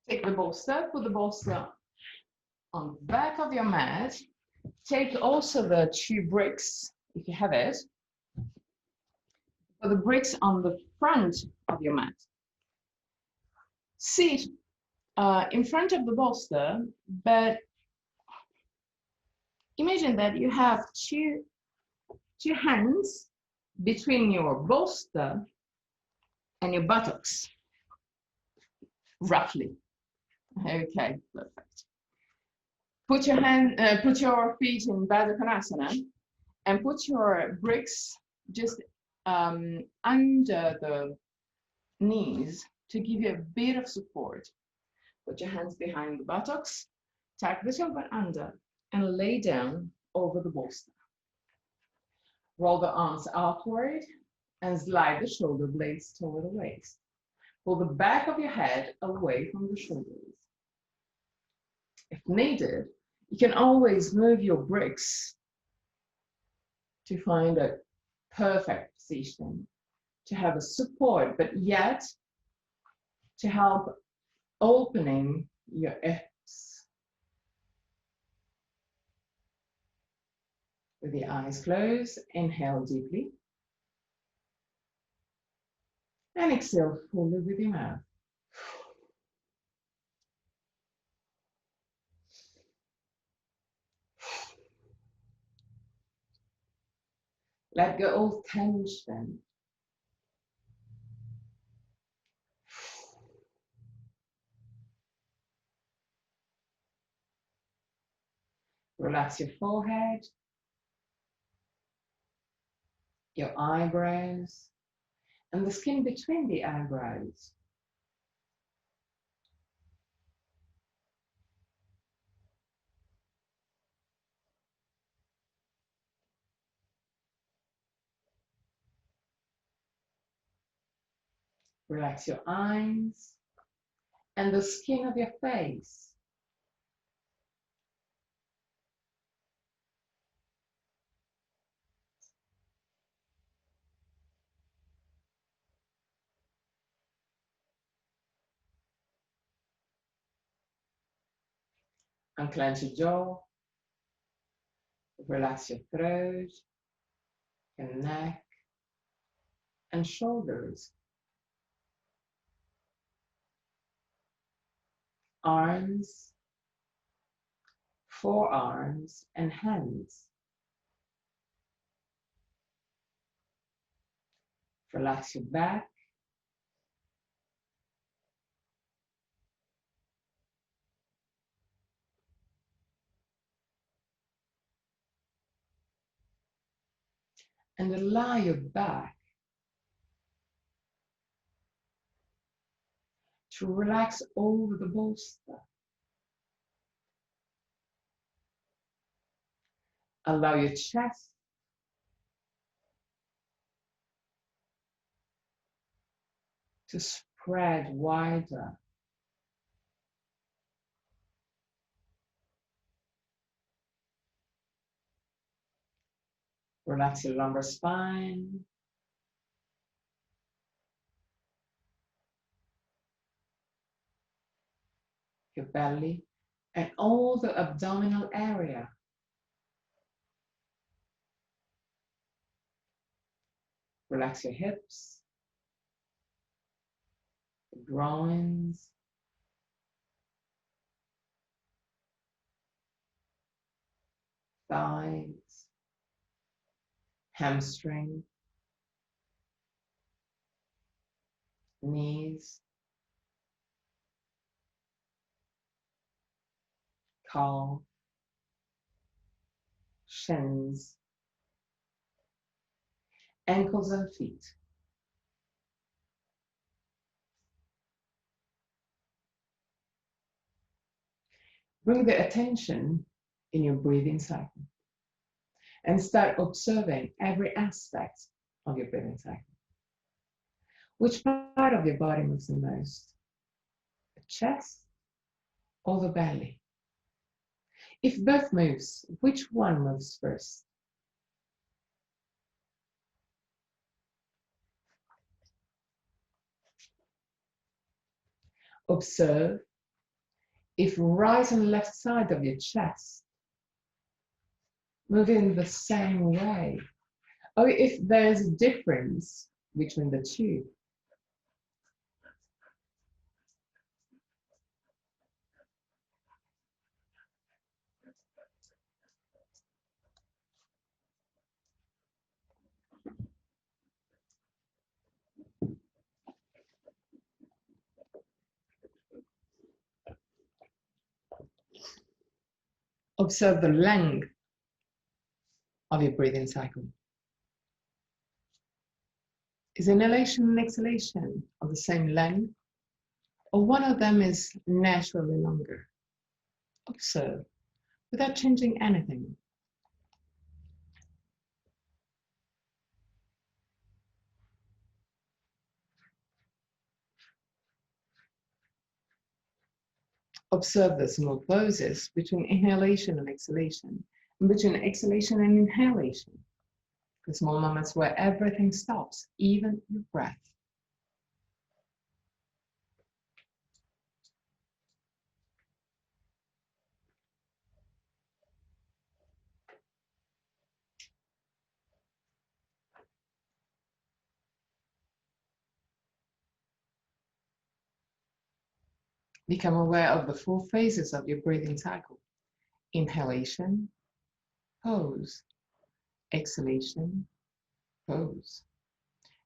Take the bolster, put the bolster on the back of your mat. Take also the 2 bricks, if you have it. Put the bricks on the front of your mat. Sit in front of the bolster, but imagine that you have two hands between your bolster and your buttocks, roughly. Okay, perfect. Put your feet in Baddha Konasana and put your bricks just under the knees to give you a bit of support. Put your hands behind the buttocks, tuck the tailbone under, and lay down over the bolster. Roll the arms outward and slide the shoulder blades toward the waist. Pull the back of your head away from the shoulders. If needed, you can always move your bricks to find a perfect position, to have a support, but yet to help opening your hips. With the eyes closed, inhale deeply. And exhale fully with your mouth. Let go all tension. Relax your forehead, your eyebrows, and the skin between the eyebrows. Relax your eyes and the skin of your face. Unclench your jaw. Relax your throat, your neck, and shoulders. Arms, forearms, and hands. Relax your back. And allow your back to relax over the bolster. Allow your chest to spread wider. Relax your lumbar spine. Your belly and all the abdominal area. Relax your hips, your groins, thighs, hamstring, knees, calf, shins, ankles and feet. Bring the attention in your breathing cycle and start observing every aspect of your breathing cycle. Which part of your body moves the most? The chest or the belly? If both moves, which one moves first? Observe if right and left side of your chest move in the same way, or if there's a difference between the two. Observe the length of your breathing cycle. Is inhalation and exhalation of the same length, or one of them is naturally longer? Observe without changing anything. Observe the small pauses between inhalation and exhalation, and between exhalation and inhalation. The small moments where everything stops, even your breath. Become aware of the 4 phases of your breathing cycle. Inhalation, pause. Exhalation, pause.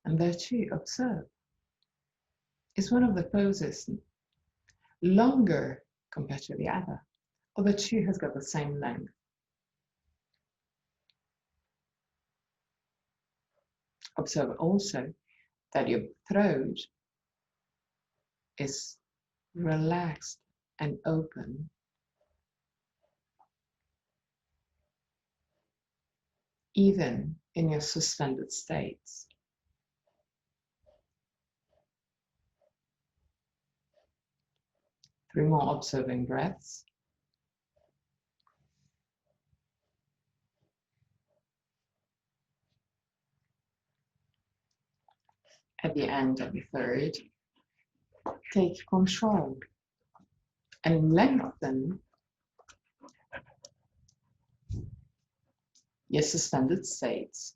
And there too, observe. Is one of the poses longer compared to the other, or the two has got the same length? Observe also that your throat is relaxed and open. Even in your suspended states. Three more observing breaths. At the end of the third, take control and lengthen your suspended states.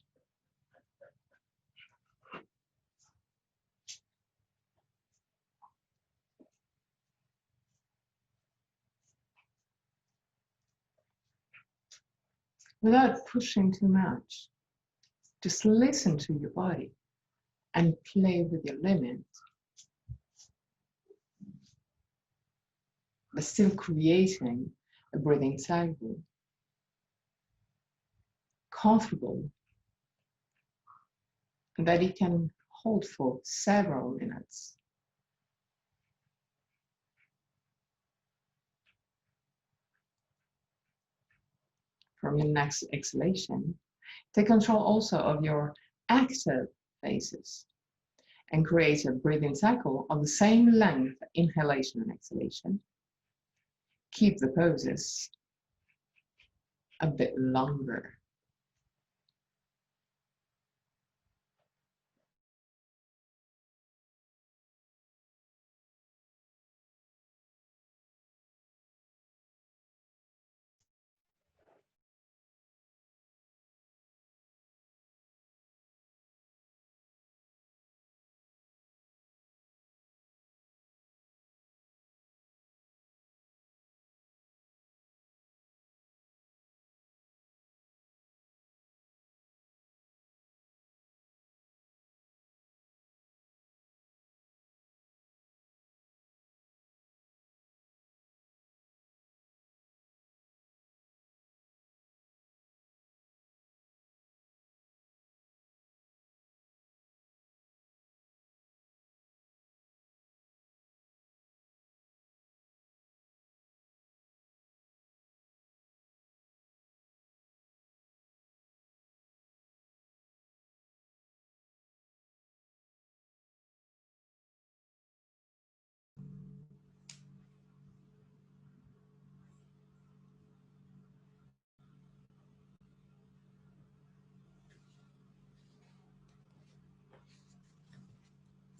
Without pushing too much, just listen to your body and play with your limits, but still creating a breathing cycle, comfortable, and that it can hold for several minutes. From your next exhalation, take control also of your active phases and create a breathing cycle of the same length, inhalation and exhalation. Keep the poses a bit longer.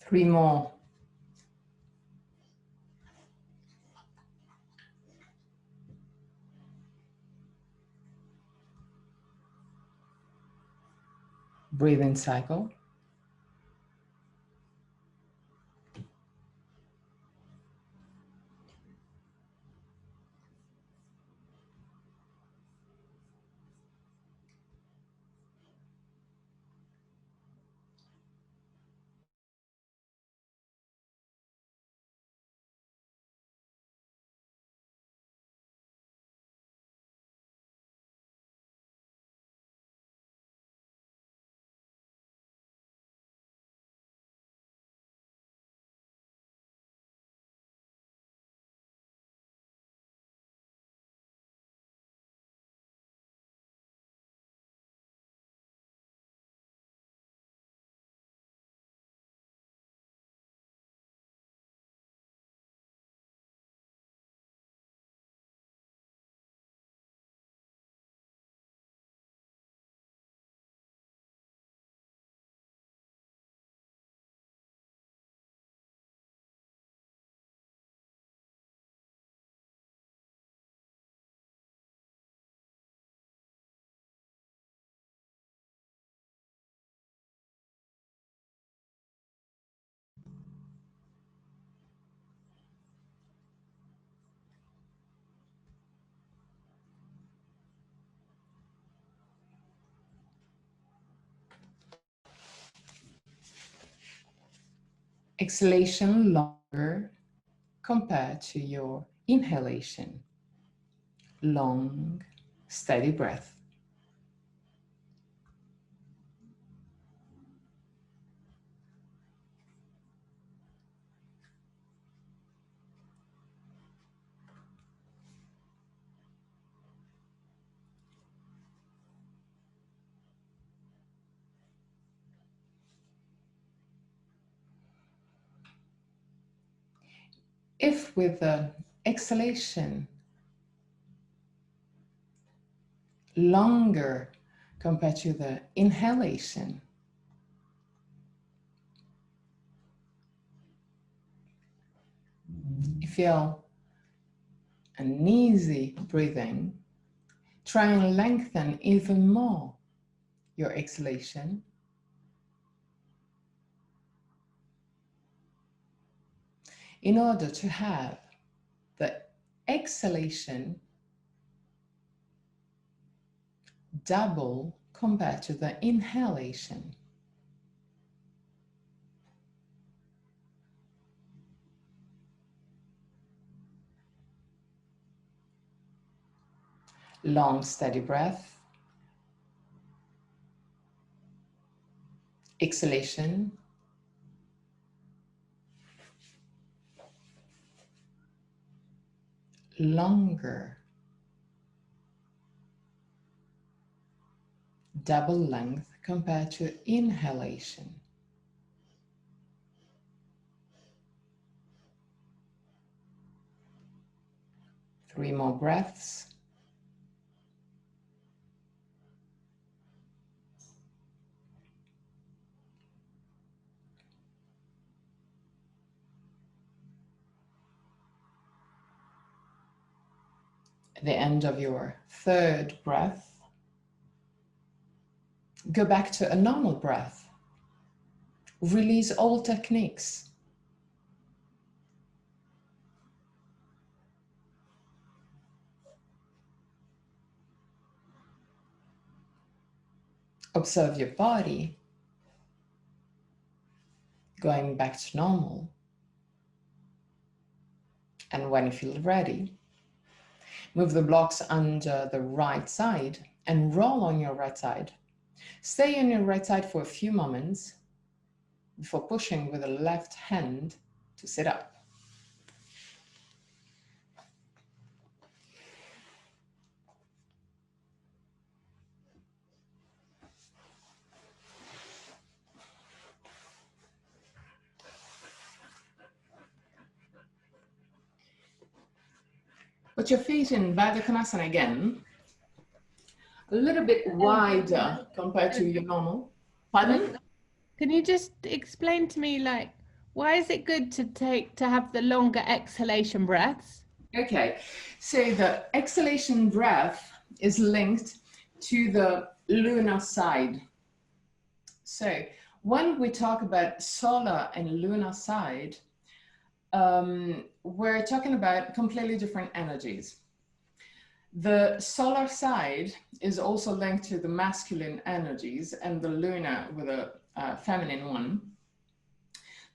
Three more. breathing cycle. Exhalation longer compared to your inhalation. Long, steady breath. If with the exhalation longer compared to the inhalation, you feel an easy breathing, try and lengthen even more your exhalation. In order to have the exhalation double compared to the inhalation. Long, steady breath. Exhalation. Longer. Double length compared to inhalation. Three more breaths. At the end of your third breath, go back to a normal breath. Release all techniques. Observe your body going back to normal. And when you feel ready, move the blocks under the right side and roll on your right side. Stay on your right side for a few moments before pushing with the left hand to sit up. Put your feet in Baddha Konasana again, a little bit wider compared to your normal. Pardon? Can you just explain to me, like, why is it good to have the longer exhalation breaths? Okay, so the exhalation breath is linked to the lunar side So when we talk about solar and lunar side, we're talking about completely different energies. The solar side is also linked to the masculine energies and the lunar with a feminine one.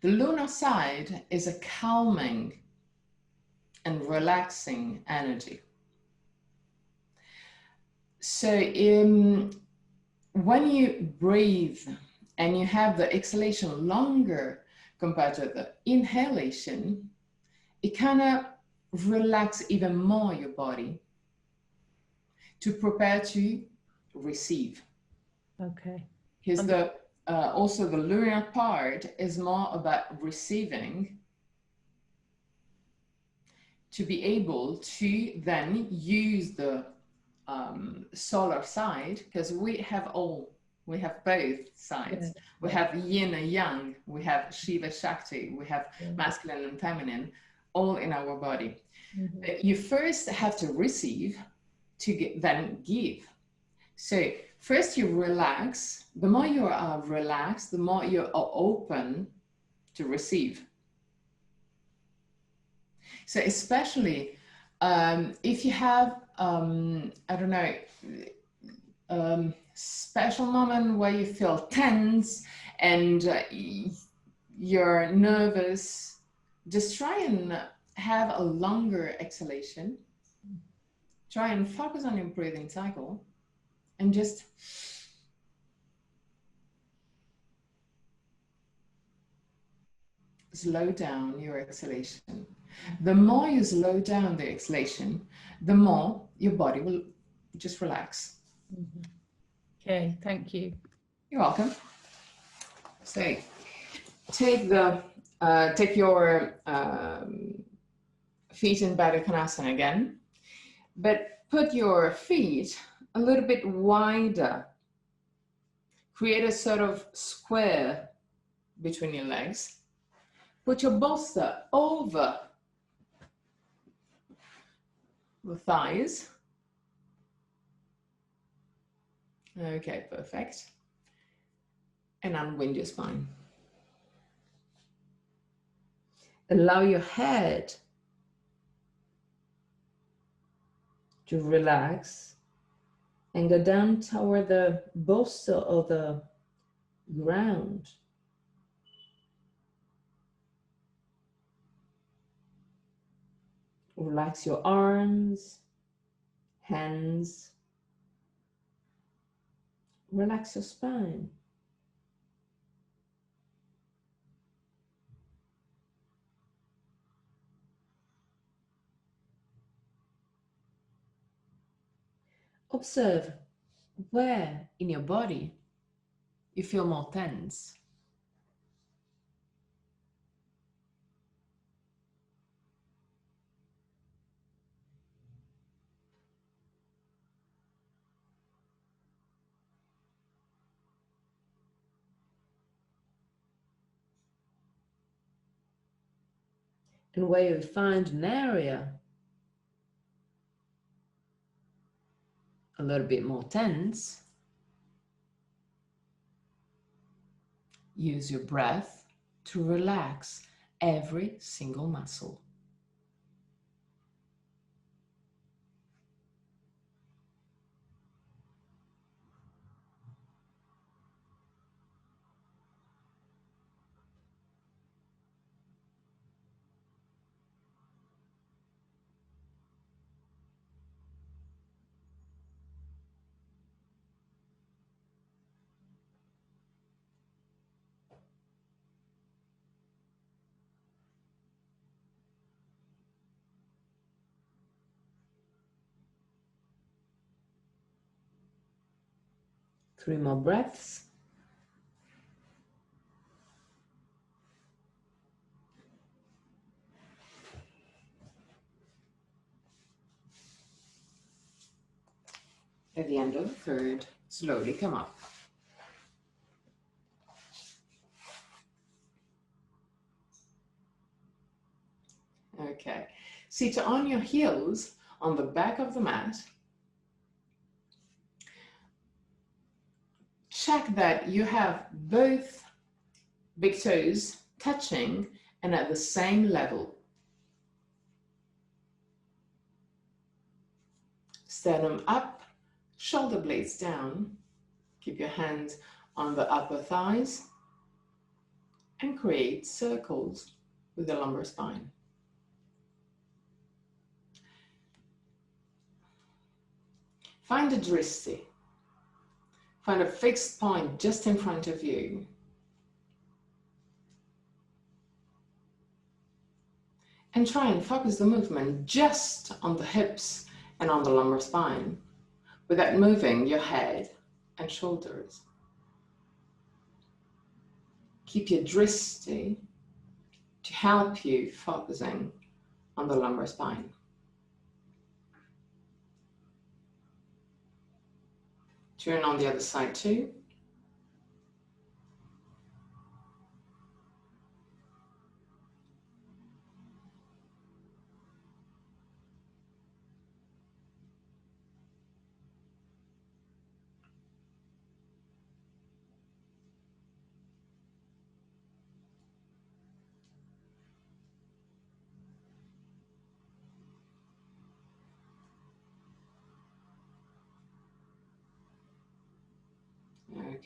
The lunar side is a calming and relaxing energy. So when you breathe and you have the exhalation longer compared to the inhalation, it kind of relax even more your body to prepare to receive. Okay. Because also the lunar part is more about receiving, to be able to then use the solar side, because we have both sides. Yeah. We have yin and yang, we have Shiva Shakti, we have masculine and feminine, all in our body. But you first have to receive to then give. So first you relax. The more you are relaxed, the more you are open to receive. So especially if you have, I don't know, special moment where you feel tense and you're nervous, just try and have a longer exhalation. Try and focus on your breathing cycle and just slow down your exhalation. The more you slow down the exhalation, the more your body will just relax. Okay, thank you. You're welcome. So take your feet in Baddha Konasana again, but put your feet a little bit wider. Create a sort of square between your legs. Put your bolster over the thighs. Okay, perfect. And unwind your spine. Allow your head to relax and go down toward the bolster of the ground. Relax your arms, hands. Relax your spine. Observe where in your body you feel more tense. And where you find an area a little bit more tense, use your breath to relax every single muscle. Three more breaths. At the end of the third, slowly come up. Okay, sit on your heels on the back of the mat. check that you have both big toes touching and at the same level. Sternum up, shoulder blades down. Keep your hands on the upper thighs and create circles with the lumbar spine. Find a dristi. Find a fixed point just in front of you. And try and focus the movement just on the hips and on the lumbar spine, without moving your head and shoulders. Keep your dristi to help you focusing on the lumbar spine. Turn on the other side too.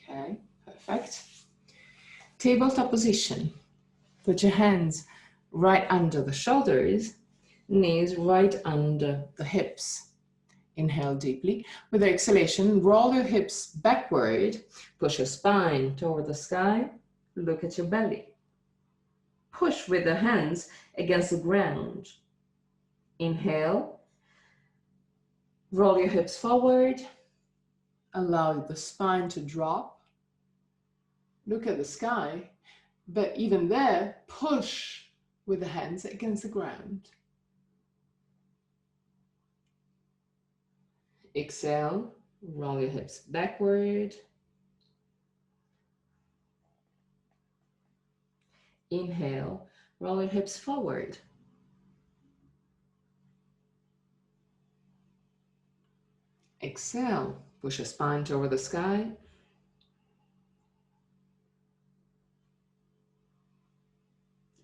Okay, perfect. Tabletop position. Put your hands right under the shoulders, knees right under the hips. Inhale deeply. With the exhalation, roll your hips backward, push your spine toward the sky, look at your belly. Push with the hands against the ground. Inhale, roll your hips forward, allow the spine to drop. Look at the sky, but even there, push with the hands against the ground. Exhale, roll your hips backward. Inhale, roll your hips forward. Exhale, push your spine toward the sky.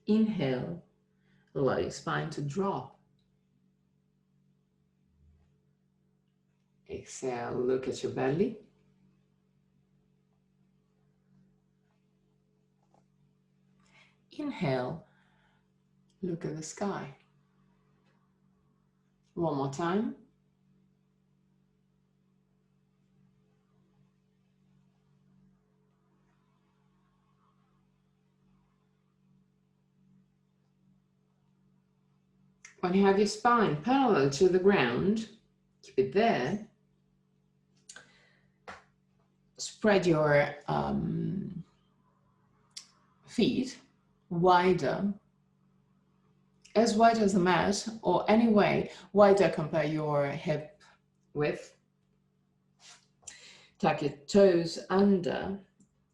Inhale, allow your spine to drop. Exhale, look at your belly. Inhale, look at the sky. One more time. When you have your spine parallel to the ground, keep it there. Spread your feet wider, as wide as the mat, or anyway, wider compared your hip width. Tuck your toes under.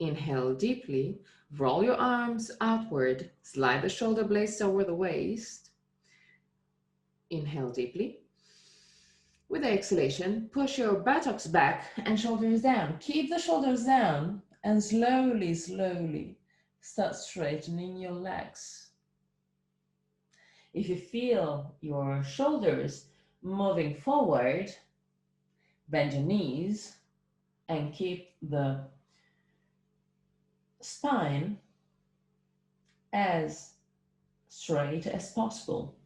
Inhale deeply. Roll your arms outward. Slide the shoulder blades over the waist. Inhale deeply. With the exhalation, push your buttocks back and shoulders down. Keep the shoulders down and slowly, slowly start straightening your legs. If you feel your shoulders moving forward, bend your knees and keep the spine as straight as possible.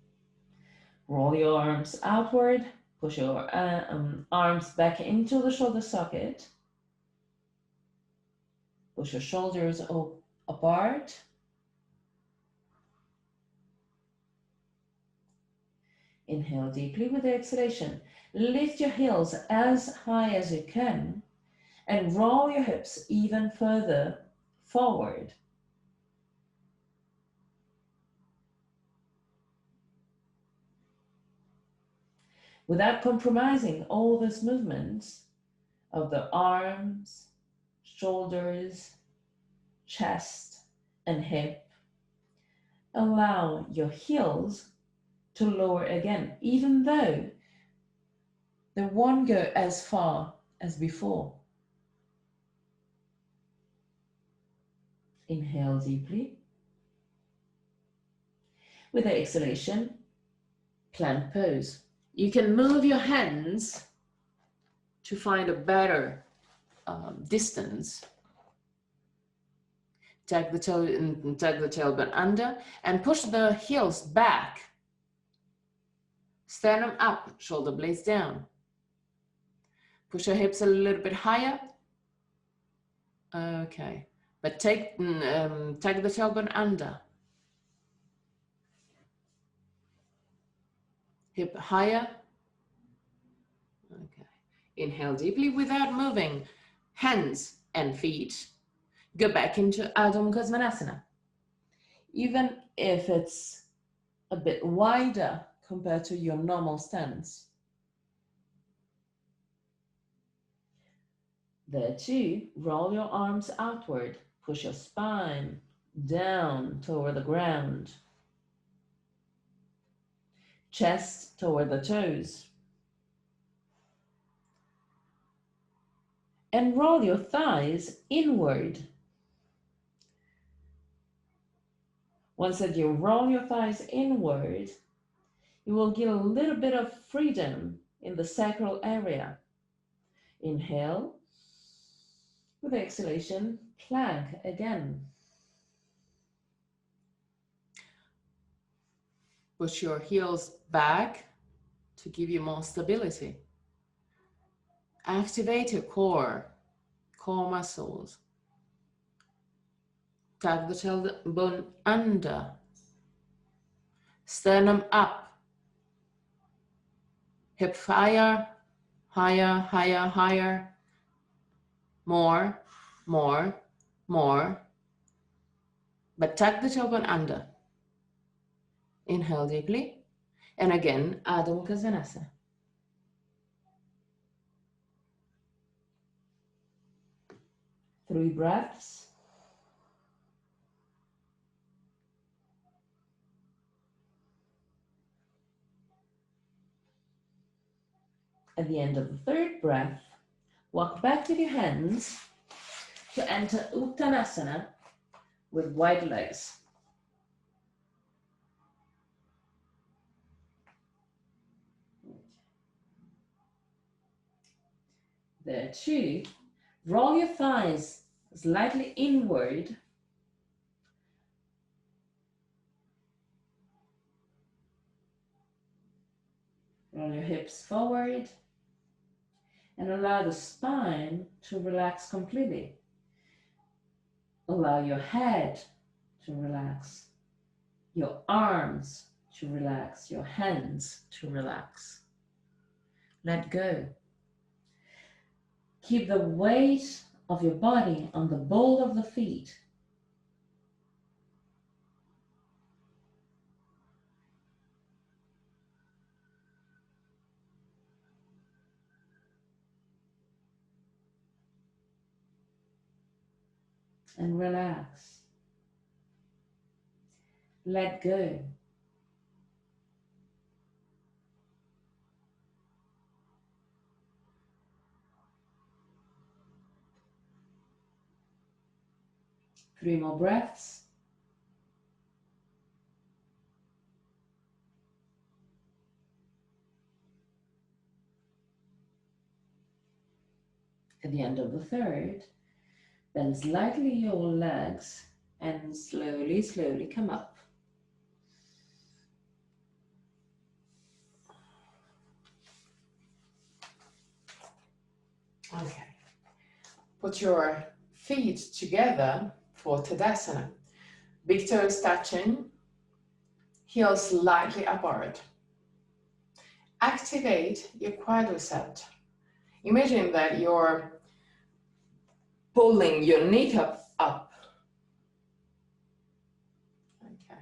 Roll your arms outward. Push your arms back into the shoulder socket. Push your shoulders apart. Inhale deeply with the exhalation. Lift your heels as high as you can and roll your hips even further forward. Without compromising all these movements of the arms, shoulders, chest, and hip, allow your heels to lower again, even though they won't go as far as before. Inhale deeply. With the exhalation, plank pose. You can move your hands to find a better distance. Tuck the tailbone under and push the heels back. Sternum up, shoulder blades down. Push your hips a little bit higher. Okay, but tuck the tailbone under. Hip higher. Okay. Inhale deeply without moving hands and feet. Go back into Adho Mukha Svanasana. Even if it's a bit wider compared to your normal stance. There too, roll your arms outward. Push your spine down toward the ground. Chest toward the toes. And roll your thighs inward. Once that you roll your thighs inward, you will get a little bit of freedom in the sacral area. Inhale. With exhalation, plank again. Push your heels back to give you more stability. Activate your core muscles. Tuck the tailbone under. Sternum up. Hip higher, higher, higher, higher. More, more, more. But tuck the tailbone under. Inhale deeply. And again, Adho Mukha Svanasana. Three breaths. At the end of the third breath, walk back with your hands to enter Uttanasana with wide legs. There too, roll your thighs slightly inward. Roll your hips forward and allow the spine to relax completely. Allow your head to relax, your arms to relax, your hands to relax. Let go. Keep the weight of your body on the ball of the feet. And relax. Let go. Three more breaths. At the end of the third, bend slightly your legs and slowly, slowly come up. Okay. Put your feet together for Tadasana. Big toes touching, heels slightly upward. Activate your quadricep. Imagine that you're pulling your kneecap up. Okay.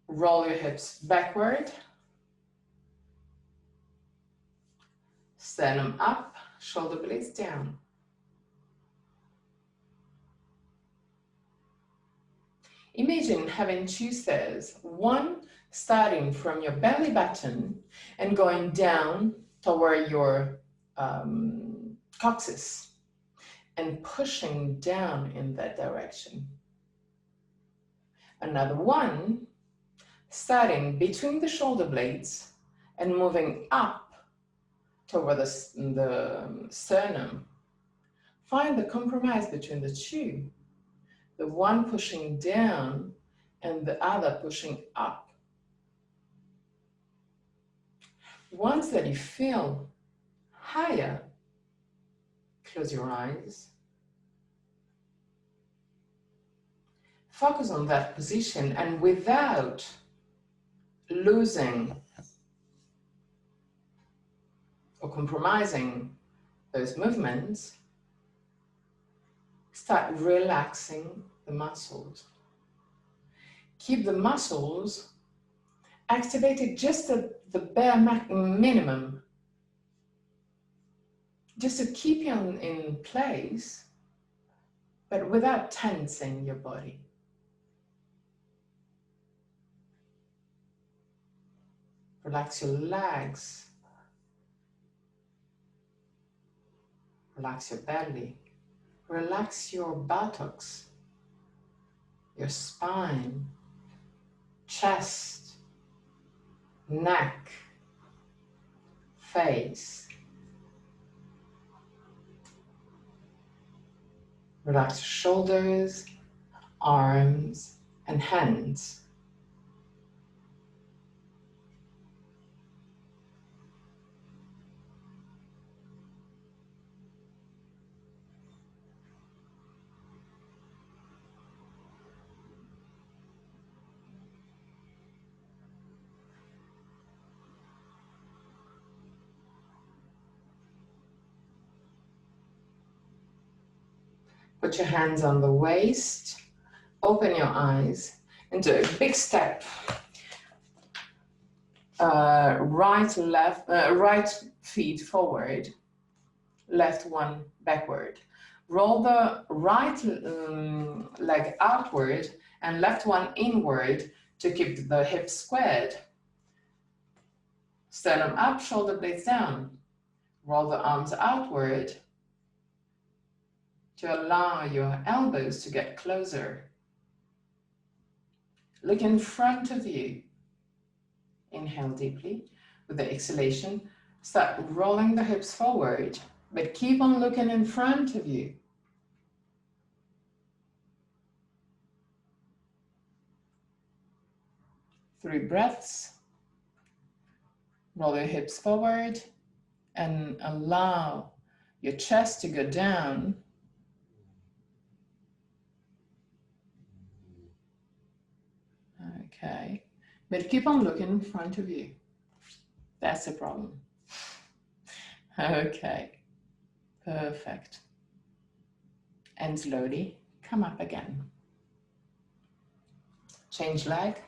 Roll your hips backward. Sternum up, shoulder blades down. Imagine having two stairs, one starting from your belly button and going down toward your coccyx. and pushing down in that direction. Another one, starting between the shoulder blades and moving up toward the sternum. Find the compromise between the two, the one pushing down and the other pushing up. Once that you feel higher, close your eyes. Focus on that position, and without losing or compromising those movements, start relaxing the muscles. Keep the muscles activated just at the bare minimum, just to keep you in place, but without tensing your body. Relax your legs. Relax your belly. Relax your buttocks, your spine, chest, neck, face. Relax your shoulders, arms, and hands. Put your hands on the waist, open your eyes, and do a big step. Right feet forward, left one backward. Roll the right leg outward and left one inward to keep the hips squared. Sternum up, shoulder blades down. Roll the arms outward to allow your elbows to get closer. Look in front of you. Inhale deeply. With the exhalation, start rolling the hips forward, but keep on looking in front of you. Three breaths. Roll your hips forward and allow your chest to go down. Okay, but keep on looking in front of you. That's the problem. Okay, perfect. And slowly come up again. Change leg.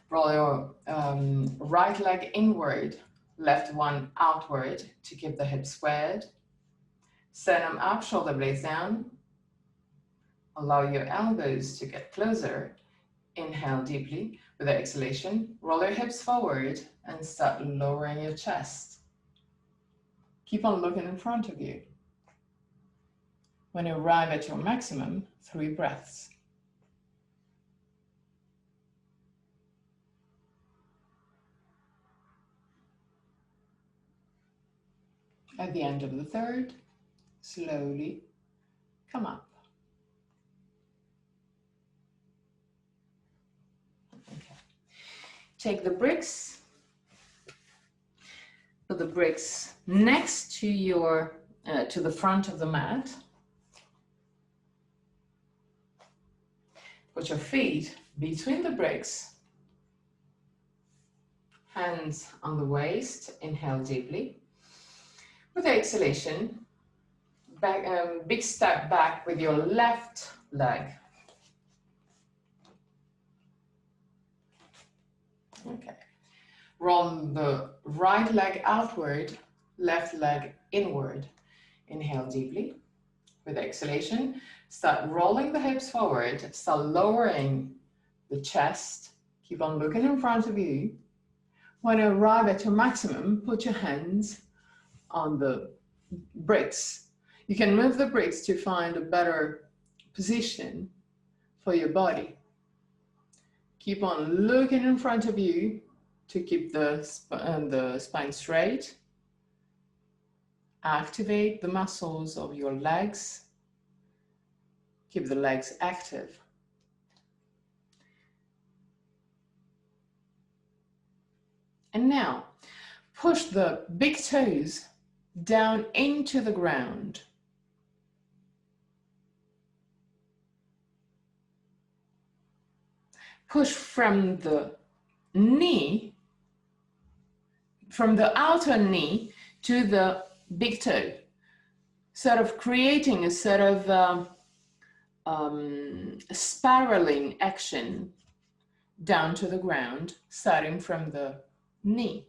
Roll your right leg inward, left one outward to keep the hips squared. Sternum up, shoulder blades down. Allow your elbows to get closer. Inhale deeply. With the exhalation, roll your hips forward and start lowering your chest. Keep on looking in front of you. When you arrive at your maximum, 3 breaths. At the end of the third, slowly come up. Okay. Take the bricks, put the bricks next to your to the front of the mat. Put your feet between the bricks, hands on the waist. Inhale deeply. With the exhalation, back, big step back with your left leg. Okay. Roll the right leg outward, left leg inward. Inhale deeply. With the exhalation, start rolling the hips forward, start lowering the chest. Keep on looking in front of you. When you arrive at your maximum, put your hands on the bricks. You can move the bricks to find a better position for your body. Keep on looking in front of you to keep the spine straight. Activate the muscles of your legs. Keep the legs active. And now, push the big toes down into the ground. Push from the knee, from the outer knee to the big toe, sort of creating a sort of spiraling action down to the ground, starting from the knee.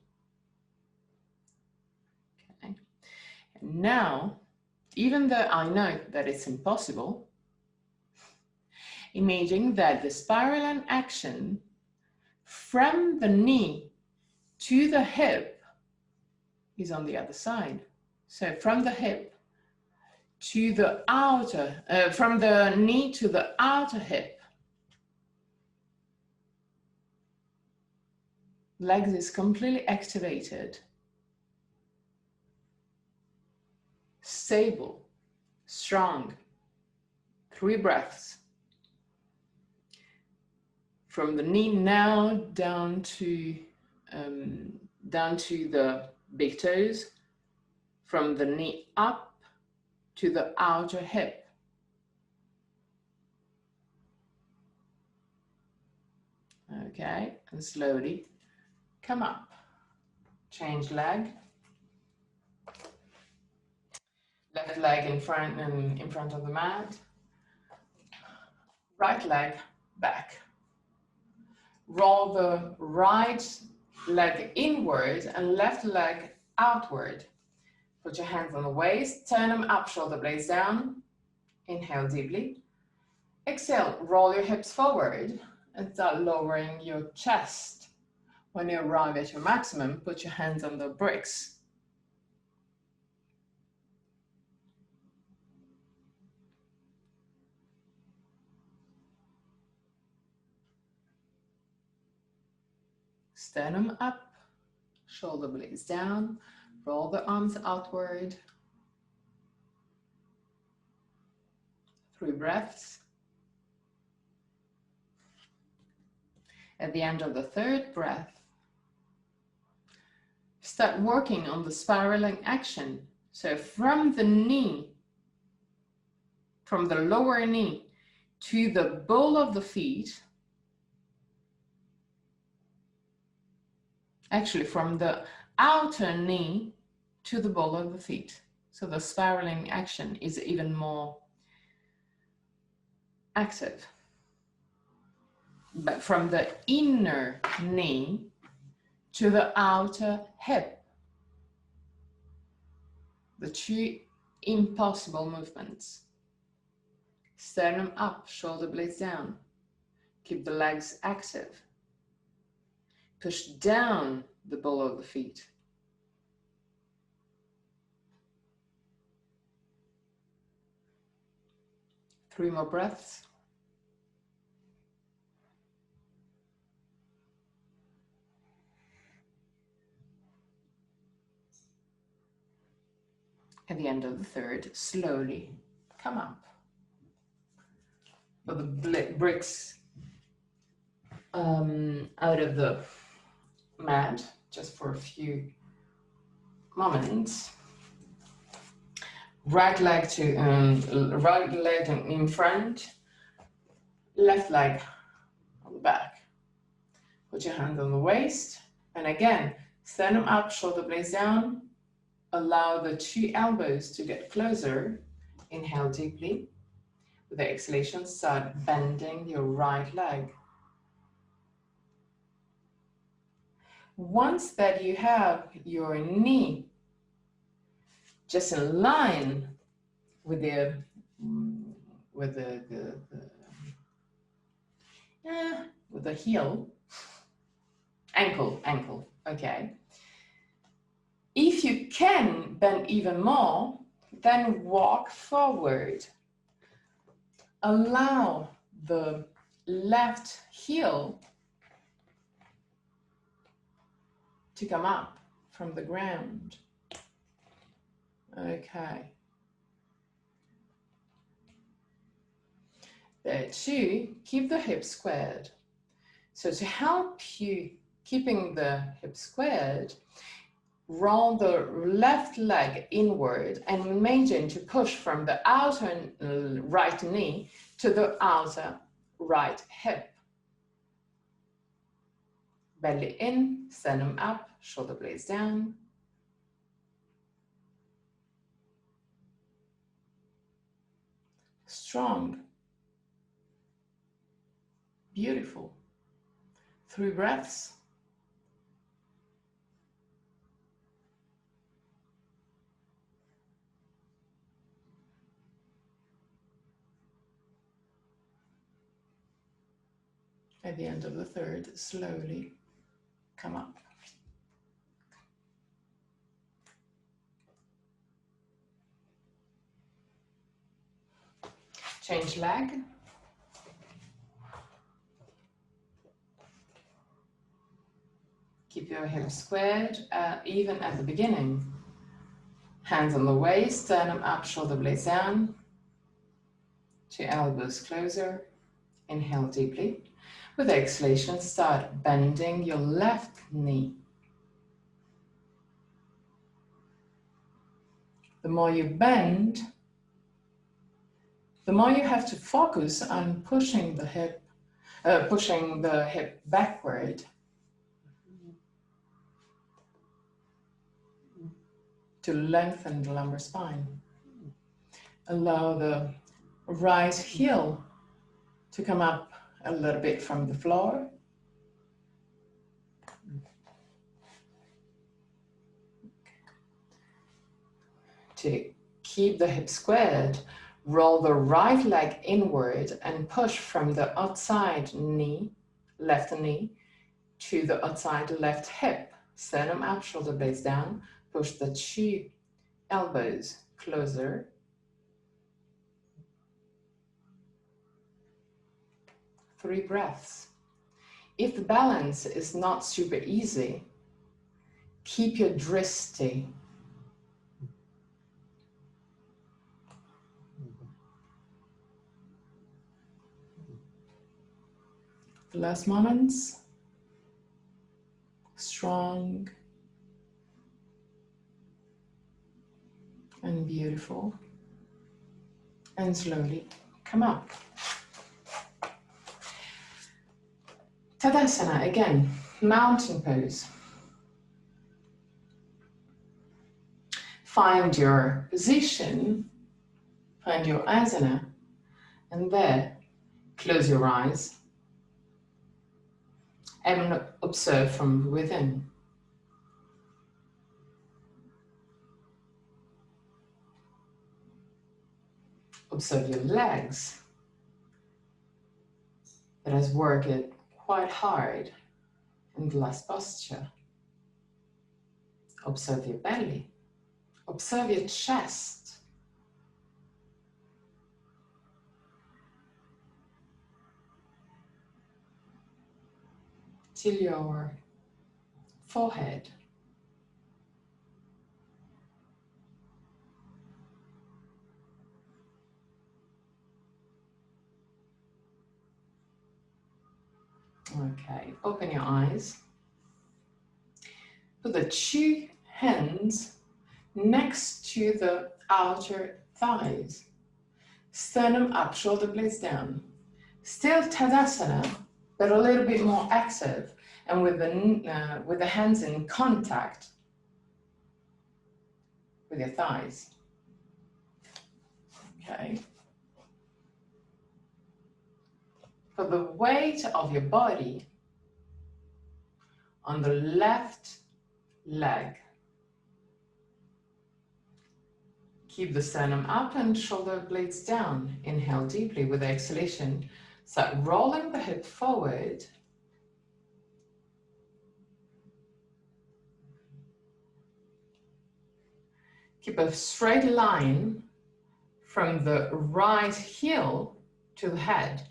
Okay. And now, even though I know that it's impossible, imagine that the spiraling action from the knee to the hip is on the other side. So from the hip to the outer, from the knee to the outer hip, legs is completely activated, stable, strong. 3 breaths. From the knee now down to the big toes, from the knee up to the outer hip. Okay, and slowly come up. Change leg. Left leg in front and in front of the mat. Right leg back. Roll the right leg inward and left leg outward. Put your hands on the waist, turn them up, shoulder blades down. Inhale deeply. Exhale, roll your hips forward and start lowering your chest. When you arrive at your maximum, put your hands on the bricks. Sternum up, shoulder blades down, roll the arms outward. 3 breaths. At the end of the 3rd breath, start working on the spiraling action. So from the knee, from the lower knee to the ball of the feet, actually from the outer knee to the ball of the feet. So the spiraling action is even more active. But from the inner knee to the outer hip. The 2 impossible movements. Sternum up, shoulder blades down. Keep the legs active. Push down the ball of the feet. Three more breaths. At the end of the 3rd, slowly come up. Put the bricks out of the mat just for a few moments. Right leg in front, left leg on the back. Put your hand on the waist, and again, sternum up, shoulder blades down. Allow the 2 elbows to get closer. Inhale deeply. With the exhalation, start bending your right leg. Once that you have your knee just in line with the heel, ankle, okay. If you can Bend even more, then walk forward. Allow the left heel to come up from the ground. Okay. There too, keep the hips squared. So to help you keeping the hips squared, roll the left leg inward and maintain to push from the outer right knee to the outer right hip. Belly in, sternum up, shoulder blades down. Strong. Beautiful. 3 breaths. At the end of the 3rd, slowly come up. Change leg. Keep your hips squared, even at the beginning. Hands on the waist, sternum up, shoulder blades down. 2 elbows closer. Inhale deeply. With exhalation, start bending your left knee. The more you bend, the more you have to focus on pushing the hip backward. To lengthen the lumbar spine. Allow the right heel to come up a little bit from the floor. To keep the hip squared, roll the right leg inward and push from the outside knee, left knee, to the outside left hip. Sternum up, shoulder blades down. Push the 2 elbows closer. Three breaths. If the balance is not super easy, keep your dristi. The last moments, strong and beautiful, and slowly come up. Tadasana, again, mountain pose. Find your position, find your asana, and there, close your eyes and observe from within. Observe your legs that has worked quite hard in the last posture. Observe your belly. Observe your chest. Till your forehead. Okay, open your eyes. Put the 2 hands next to the outer thighs. Sternum up, shoulder blades down. Still Tadasana, but a little bit more active and with the hands in contact with your thighs. Okay. Put the weight of your body on the left leg. Keep the sternum up and shoulder blades down. Inhale deeply with the exhalation. Start rolling the hip forward. Keep a straight line from the right heel to the head.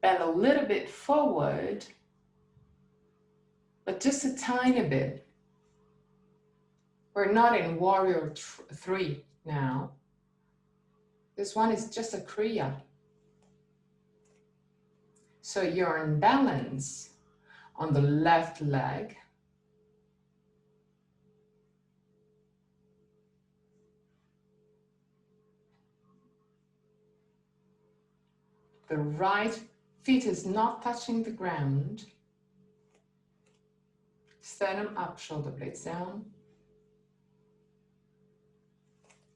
Bend a little bit forward, but just a tiny bit. We're not in warrior 3 now. This one is just a kriya. So you're in balance on the left leg. The right feet is not touching the ground. Sternum up, shoulder blades down.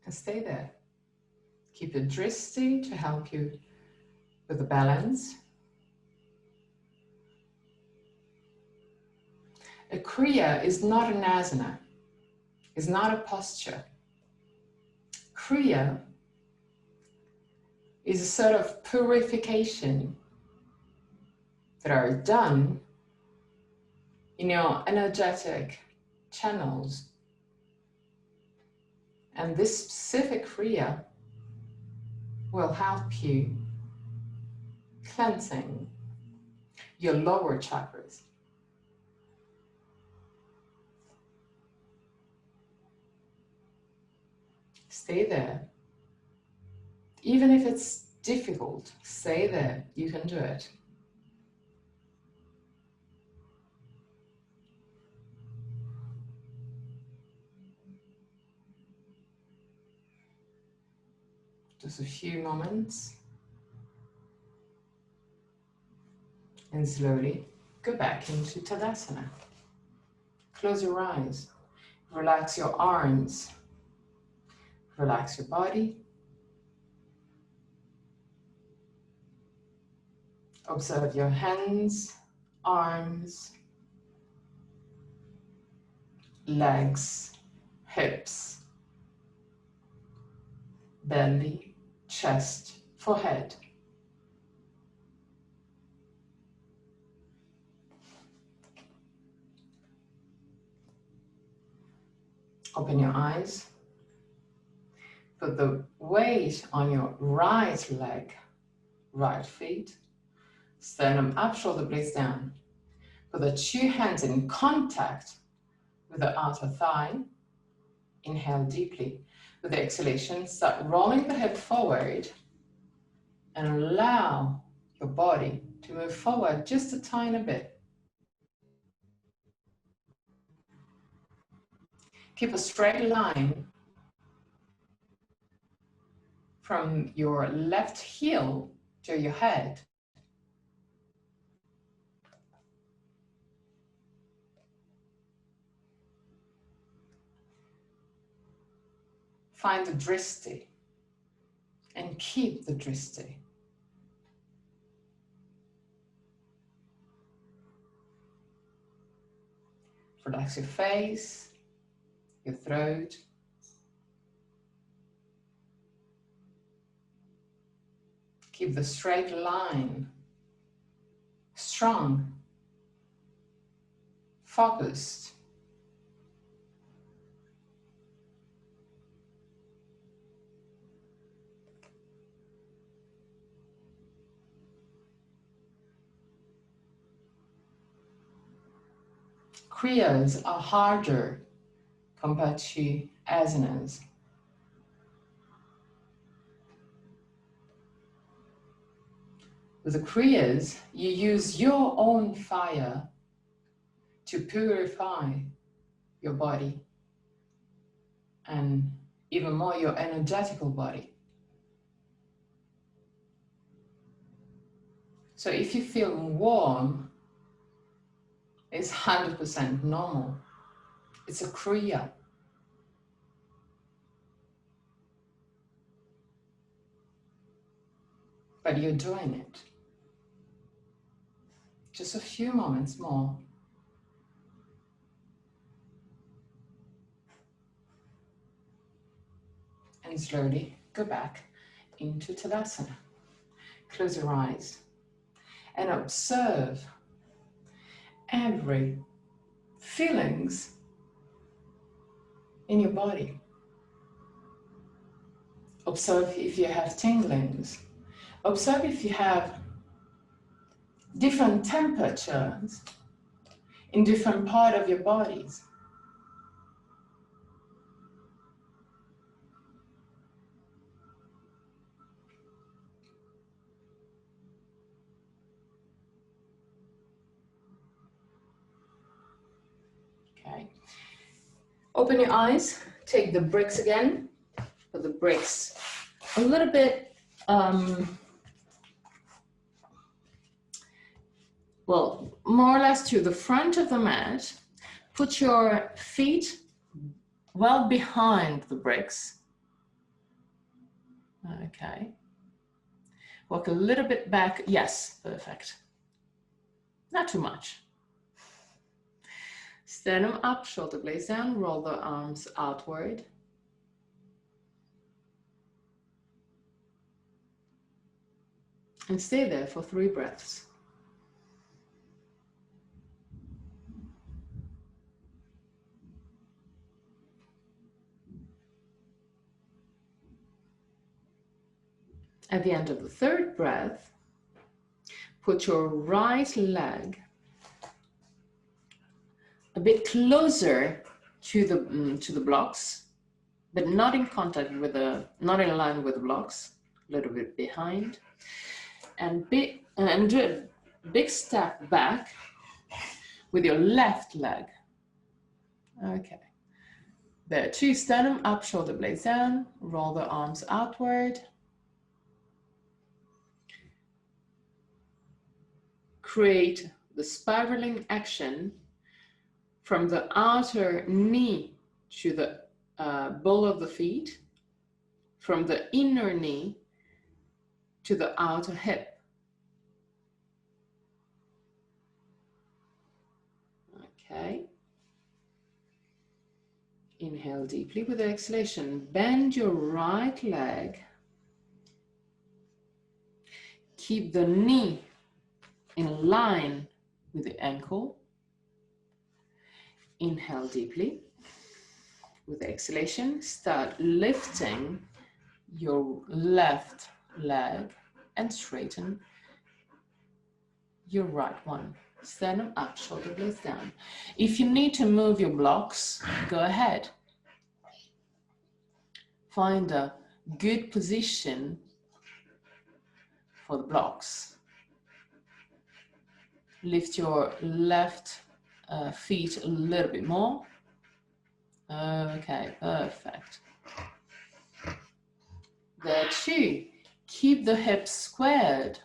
And stay there. Keep your dristi to help you with the balance. A kriya is not an asana, is not a posture. Kriya is a sort of purification that are done in your energetic channels. And this specific kriya will help you cleansing your lower chakras. Stay there. Even if it's difficult, stay there. You can do it. Just a few moments. And slowly go back into Tadasana. Close your eyes. Relax your arms. Relax your body. Observe your hands, arms, legs, hips, belly, chest, forehead. Open your eyes. Put the weight on your right leg, right feet. Sternum up, shoulder blades down. Put the 2 hands in contact with the outer thigh. Inhale deeply. With the exhalation, start rolling the hip forward and allow your body to move forward just a tiny bit. Keep a straight line from your left heel to your head. Find the dristi and keep the dristi. Relax your face, your throat. Keep the straight line strong, focused. Kriyas are harder compared to asanas. With the kriyas, you use your own fire to purify your body and even more your energetical body. So if you feel warm, it's 100% normal. It's a kriya. But you're doing it. Just a few moments more. And slowly go back into Tadasana. Close your eyes and observe every feelings in your body. Observe if you have tinglings. Observe if you have different temperatures in different parts of your bodies. Okay. Open your eyes, take the bricks again, put the bricks a little bit, well, more or less to the front of the mat. Put your feet well behind the bricks. Okay. Walk a little bit back. Yes, perfect. Not too much. Sternum up, shoulder blades down, roll the arms outward. And stay there for 3 breaths. At the end of the 3rd breath, put your right leg a bit closer to the blocks, but not in contact with not in line with the blocks, a little bit behind, and do a big step back with your left leg. Okay. There, 2, sternum up, shoulder blades down, roll the arms outward. Create the spiraling action from the outer knee to the ball of the feet, from the inner knee to the outer hip. Okay. Inhale deeply with the exhalation. Bend your right leg. Keep the knee in line with the ankle. Inhale deeply. With the exhalation, start lifting your left leg and straighten your right one. Sternum up, shoulder blades down. If you need to move your blocks, go ahead. Find a good position for the blocks. Lift your left feet a little bit more. Okay, perfect. There, 2. Keep the hips squared.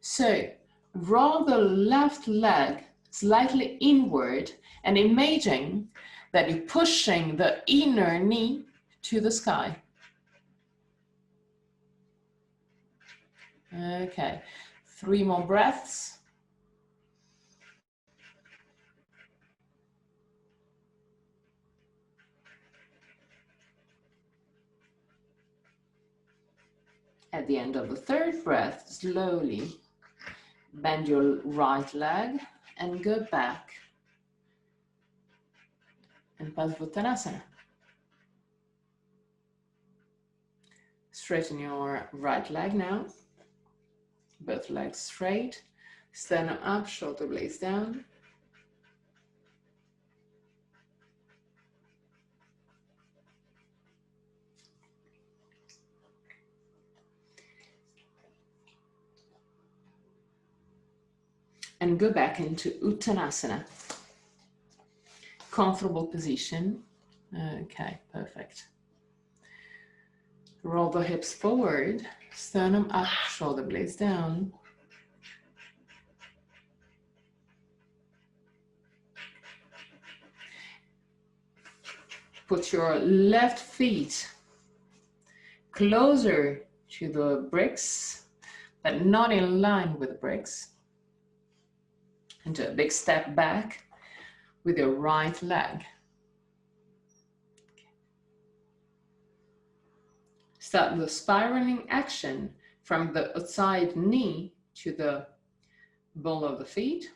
So roll the left leg slightly inward and imagine that you're pushing the inner knee to the sky. Okay, 3 more breaths. At the end of the 3rd breath, slowly bend your right leg and go back and Padvottanasana. Straighten your right leg now, both legs straight, sternum up, shoulder blades down. And go back into Uttanasana. Comfortable position. Okay, perfect. Roll the hips forward, sternum up, shoulder blades down. Put your left feet closer to the bricks, but not in line with the bricks. And do a big step back with your right leg. Start the spiraling action from the outside knee to the ball of the feet,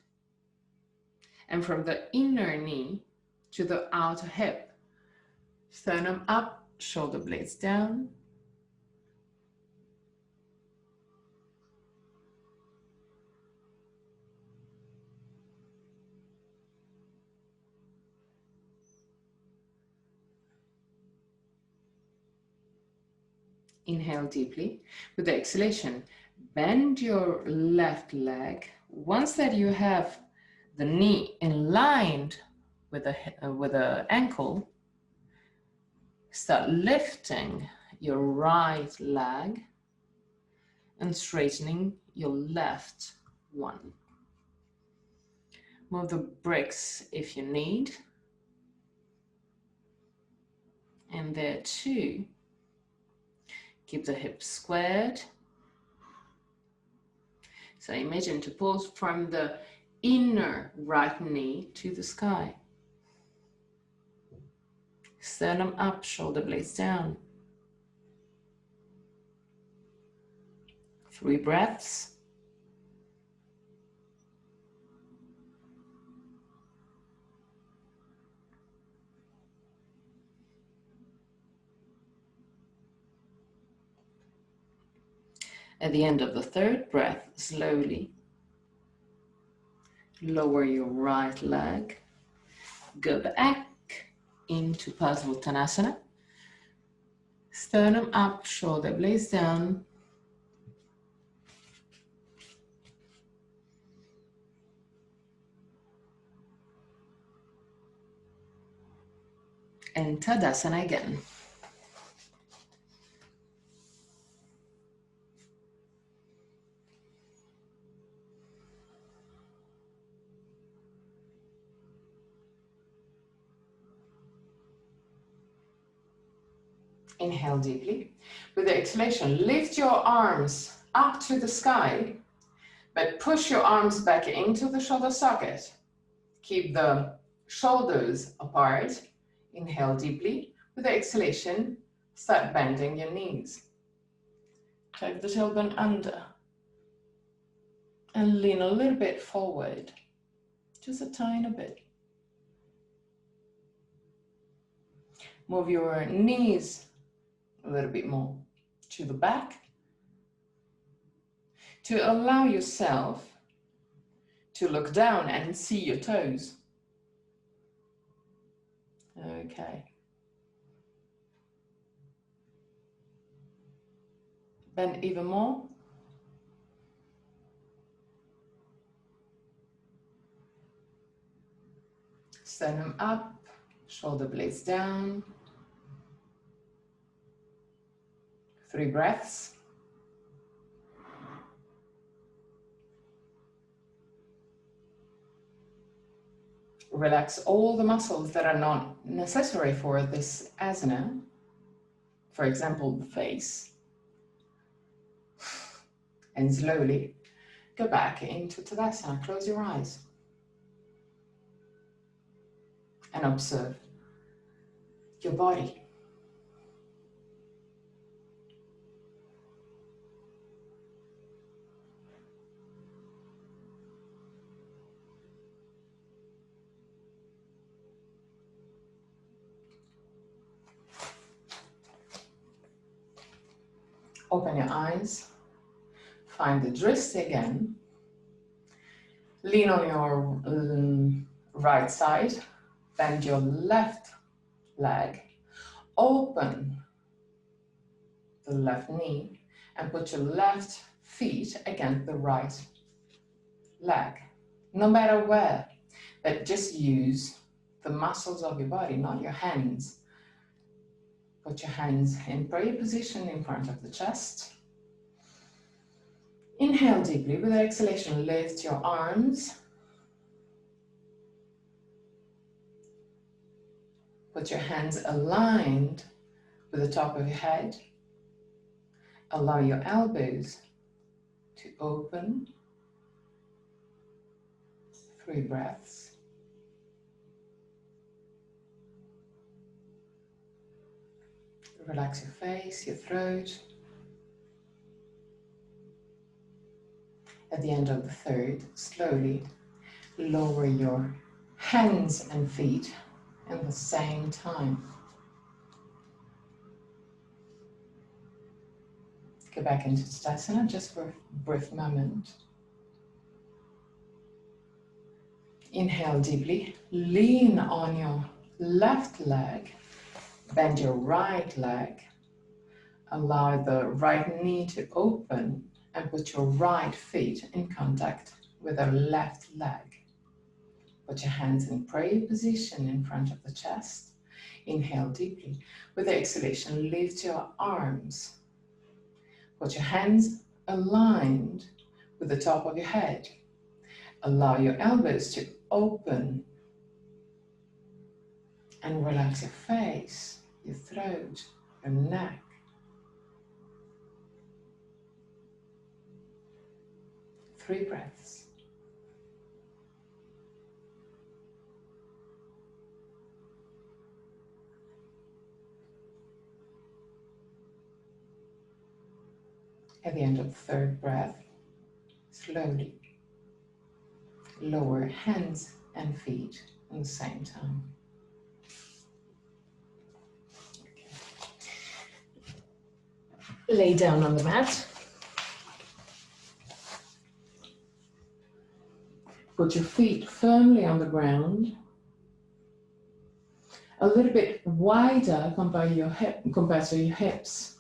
and from the inner knee to the outer hip. Sternum up, shoulder blades down. Inhale deeply. With the exhalation, bend your left leg. Once that you have the knee aligned with the ankle, start lifting your right leg and straightening your left one. Move the bricks if you need. And there too. Keep the hips squared. So imagine to pulse from the inner right knee to the sky. Sternum up, shoulder blades down. 3 breaths. At the end of the 3rd breath, slowly lower your right leg, go back into Padmasana, sternum up, shoulder blades down. And Tadasana again. Inhale deeply. With the exhalation, lift your arms up to the sky, but push your arms back into the shoulder socket. Keep the shoulders apart. Inhale deeply. With the exhalation, start bending your knees. Tuck the tailbone under and lean a little bit forward, just a tiny bit. Move your knees a little bit more to the back to allow yourself to look down and see your toes. Okay. Bend even more. Sternum up, shoulder blades down. 3 breaths. Relax all the muscles that are not necessary for this asana. For example, the face. And slowly go back into Tadasana. Close your eyes. And observe your body. Open your eyes. Find the wrist again. Lean on your right side. Bend your left leg. Open the left knee and put your left feet against the right leg. No matter where, but just use the muscles of your body, not your hands. Put your hands in prayer position in front of the chest. Inhale deeply. With the exhalation, lift your arms. Put your hands aligned with the top of your head. Allow your elbows to open. 3 breaths. Relax your face, your throat. At the end of the 3rd, slowly lower your hands and feet at the same time. Go back into Tadasana just for a brief moment. Inhale deeply, lean on your left leg, bend your right leg, allow the right knee to open and put your right feet in contact with the left leg. Put your hands in prayer position in front of the chest. Inhale deeply. With the exhalation, lift your arms. Put your hands aligned with the top of your head. Allow your elbows to open and relax your face, your throat, your neck. Three breaths. At the end of the third breath, slowly lower hands and feet at the same time. Lay down on the mat. Put your feet firmly on the ground, a little bit wider compared to your hips.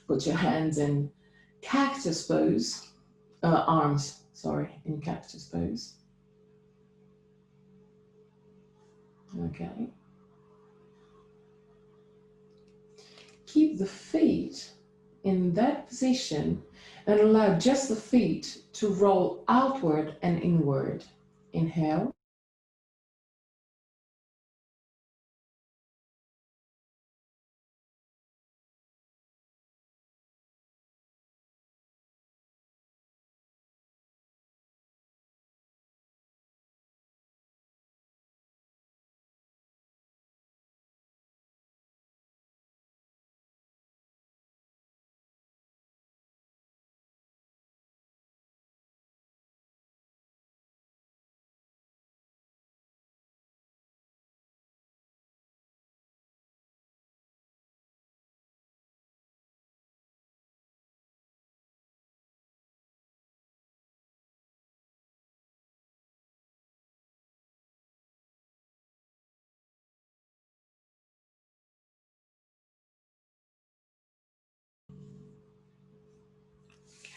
Put your hands in cactus pose, in cactus pose. Okay. Keep the feet in that position and allow just the feet to roll outward and inward. Inhale.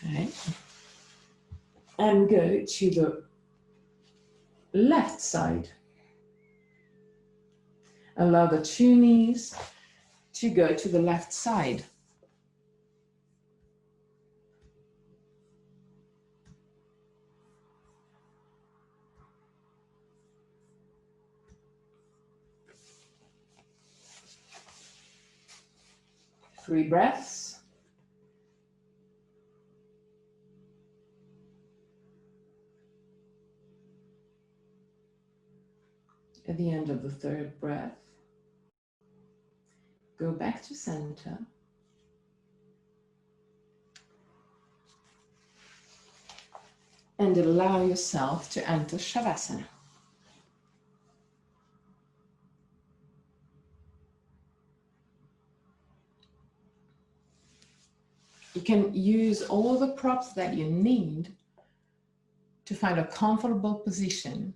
Okay. And go to the left side. Allow the two knees to go to the left side. Three breaths. At the end of the third breath, go back to center. And allow yourself to enter Shavasana. You can use all the props that you need to find a comfortable position.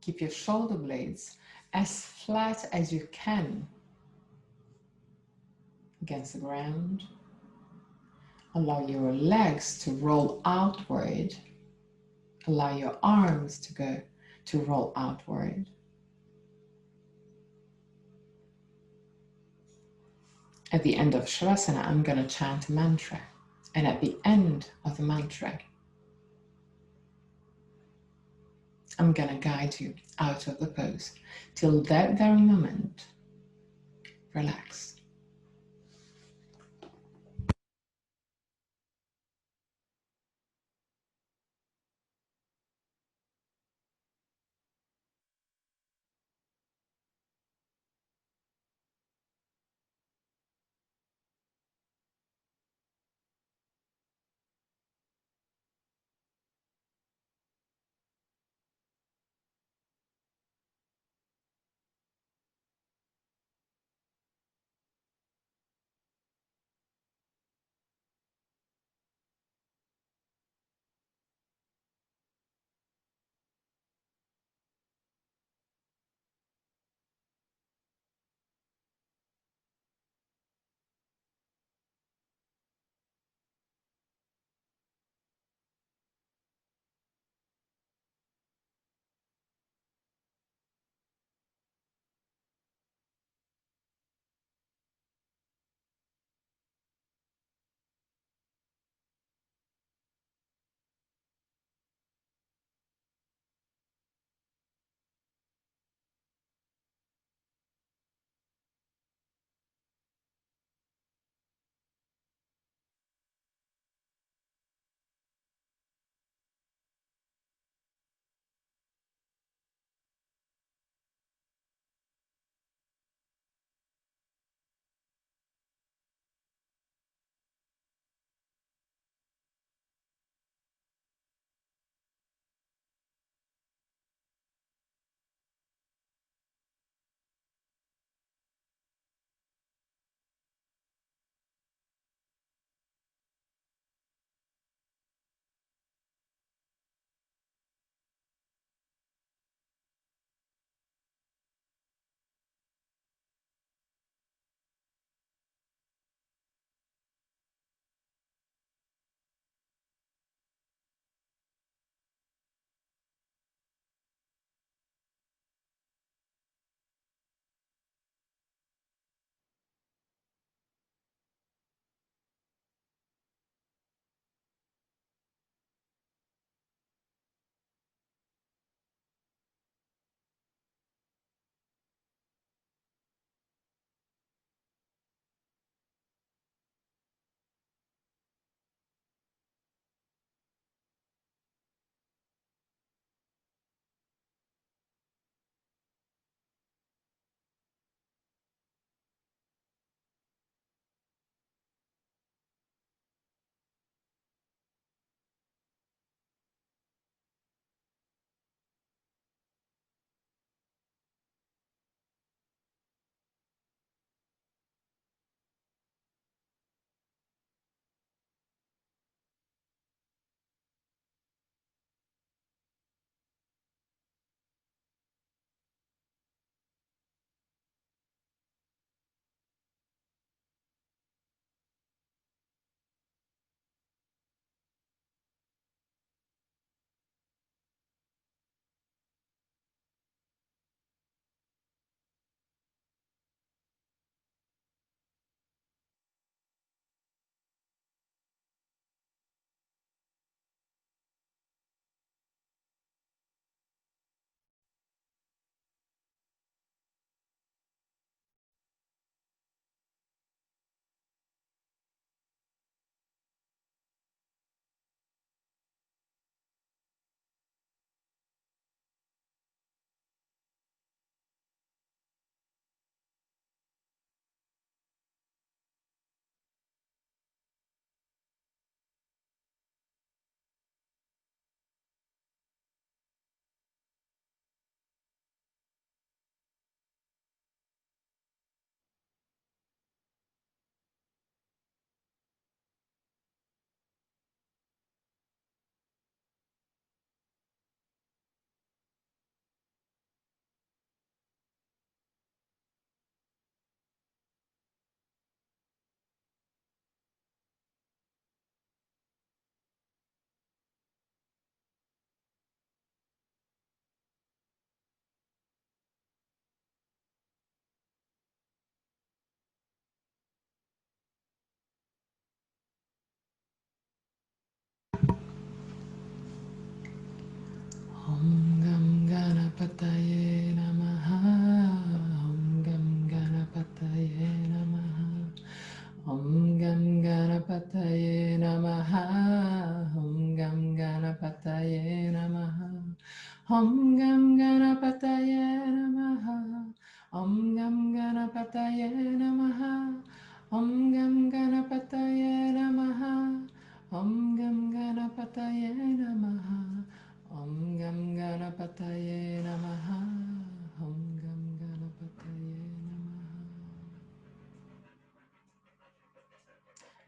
Keep your shoulder blades as flat as you can against the ground. Allow your legs to roll outward. Allow your arms to roll outward. At the end of Shavasana, I'm going to chant a mantra. And at the end of the mantra, I'm going to guide you out of the pose. Till that very moment, relax.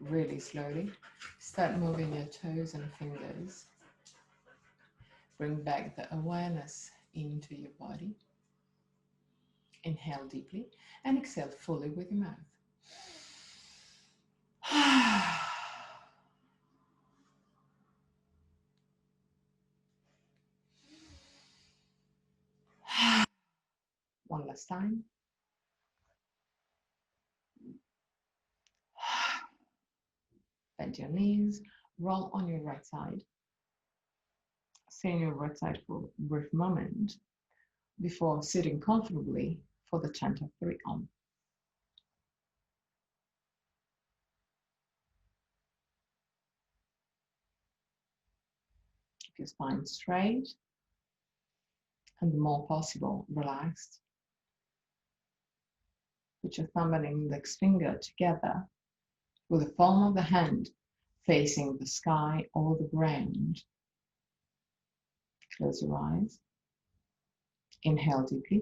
really slowly. Start moving your toes and fingers. Bring back the awareness into your body. Inhale deeply and exhale fully with your mouth. One last time. Bend your knees, roll on your right side. Stay on your right side for a brief moment before sitting comfortably for the chant of 3 on. Keep your spine straight and the more possible relaxed. Put your thumb and index finger together with the palm of the hand facing the sky or the ground. Close your eyes. Inhale deeply.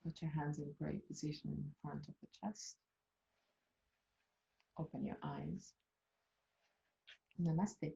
Put your hands in great position in front of the chest. Open your eyes. Namaste.